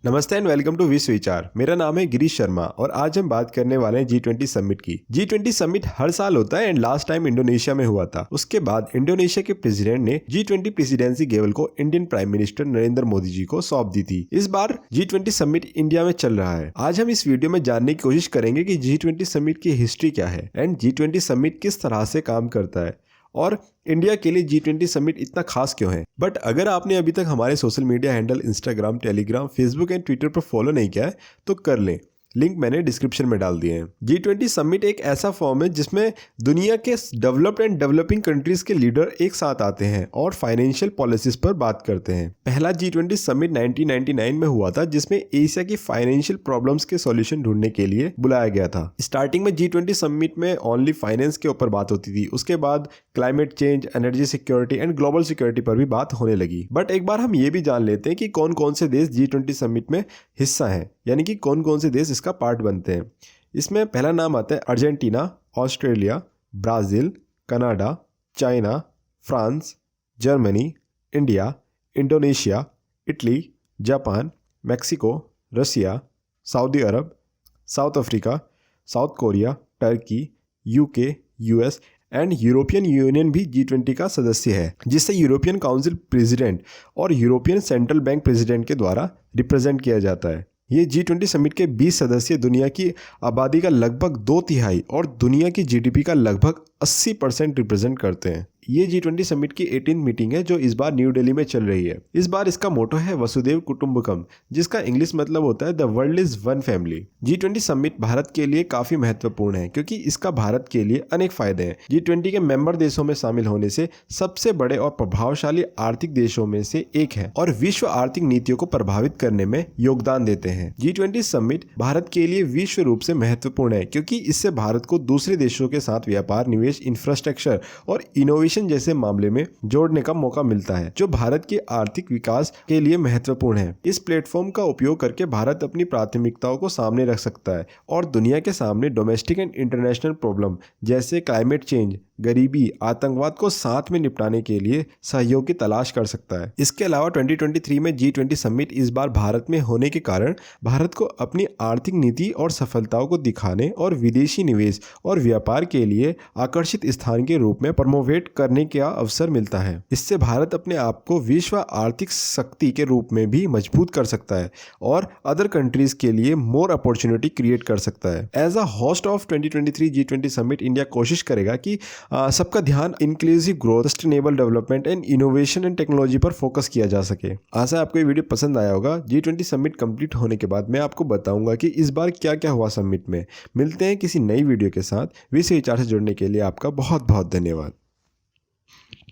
नमस्ते and welcome to विश्व विचार। मेरा नाम है गिरीश शर्मा और आज हम बात करने वाले हैं G20 समिट की। G20 समिट हर साल होता है एंड लास्ट टाइम इंडोनेशिया में हुआ था। उसके बाद इंडोनेशिया के प्रेसिडेंट ने G20 प्रेसिडेंसी केवल को Indian prime minister Narendra Modi ji को सौंप दी थी। इस बार G20 समिट इंडिया में चल रहा है। आज हम इस वीडियो में जानने की कोशिश करेंगे कि G20 समिट की हिस्ट्री क्या है एंड G20 समिट किस तरह से काम करता है और इंडिया के लिए G20 समिट इतना खास क्यों है। बट अगर आपने अभी तक हमारे social media handle Instagram, Telegram, Facebook and Twitter पर फॉलो नहीं किया है तो कर लें, लिंक मैंने डिस्क्रिप्शन में डाल दिए हैं। G20 समिट एक ऐसा फॉर्म है जिसमें दुनिया के डेवलप्ड एंड डेवलपिंग कंट्रीज के लीडर एक साथ आते हैं और फाइनेंशियल पॉलिसीज पर बात करते हैं। पहला G20 समिट 1999 में हुआ था जिसमें एशिया की फाइनेंशियल प्रॉब्लम्स के सॉल्यूशन ढूंढने के लिए बुलाया गया था। स्टार्टिंग में G20 समिट में ओनली फाइनेंस के ऊपर बात होती थी, उसके बाद climate change, energy security and global security पर भी बात होने लगी। बट एक बार हम ये भी जान लेते हैं कि कौन कौन से देश G20 समिट में हिस्सा हैं, यानी कि कौन कौन से देश इसका पार्ट बनते हैं। इसमें पहला नाम आता है Argentina, Australia, Brazil, Canada, China, France, Germany, India, Indonesia, Italy, Japan, Mexico, Russia, Saudi Arabia, South Africa, South Korea, Turkey, UK, US and European Union भी G20 का सदस्य है, जिसे यूरोपियन काउंसिल प्रेसिडेंट और यूरोपियन सेंट्रल बैंक प्रेसिडेंट के द्वारा represent किया जाता है। ये G20 समिट के 20 सदस्य दुनिया की आबादी का लगभग 2/3 और दुनिया की जीडीपी का लगभग 80% रिप्रेजेंट करते हैं। ये G20 समिट की 18वीं मीटिंग है जो इस बार न्यू दिल्ली में चल रही है। इस बार इसका मोटो है वसुदेव कुटुंबकम, जिसका इंग्लिश मतलब होता है the world is one family. G20 summit Bharat के लिए काफी महत्वपूर्ण है क्योंकि इसका भारत के लिए अनेक फायदे हैं। G20 के मेंबर देशों में शामिल होने से सबसे बड़े और प्रभावशाली आर्थिक देशों में से एक है और विश्व आर्थिक नीतियों को प्रभावित करने में योगदान देते हैं। G20 समिट भारत के लिए विश्व रूप से महत्वपूर्ण है क्योंकि इससे भारत को दूसरे देशों के साथ व्यापार, निवेश, इंफ्रास्ट्रक्चर और इनोवेशन जैसे मामले में जोड़ने का मौका मिलता है, जो भारत के आर्थिक विकास के लिए महत्वपूर्ण है। इस प्लेटफॉर्म का उपयोग करके भारत अपनी प्राथमिकताओं को सामने रख सकता है और दुनिया के सामने डोमेस्टिक एंड इंटरनेशनल प्रॉब्लम जैसे क्लाइमेट चेंज, गरीबी, आतंकवाद को साथ में निपटाने के लिए सहयोग की तलाश कर सकता है। इसके अलावा 2023 में G20 समिट इस बार भारत में होने के कारण भारत को अपनी आर्थिक नीति और सफलताओं को दिखाने और विदेशी निवेश और व्यापार के लिए आकर्षित स्थान के रूप में प्रमोवेट करने का अवसर मिलता है। इससे भारत अपने आप को विश्व आर्थिक शक्ति के रूप में भी मजबूत कर सकता है और अदर कंट्रीज के लिए मोर अपॉर्चुनिटी क्रिएट कर सकता है। As a host of 2023 G20 summit, India कोशिश करेगा कि सबका ध्यान inclusive growth, sustainable development and innovation and technology पर फोकस किया जा सके। आशा है आपको ये वीडियो पसंद आया होगा। G20 समिट कंप्लीट होने के बाद मैं आपको बताऊंगा कि इस बार क्या क्या हुआ समिट में। मिलते हैं किसी नई वीडियो के साथ। विश्व विचार से जुड़ने के लिए आपका बहुत बहुत धन्यवाद।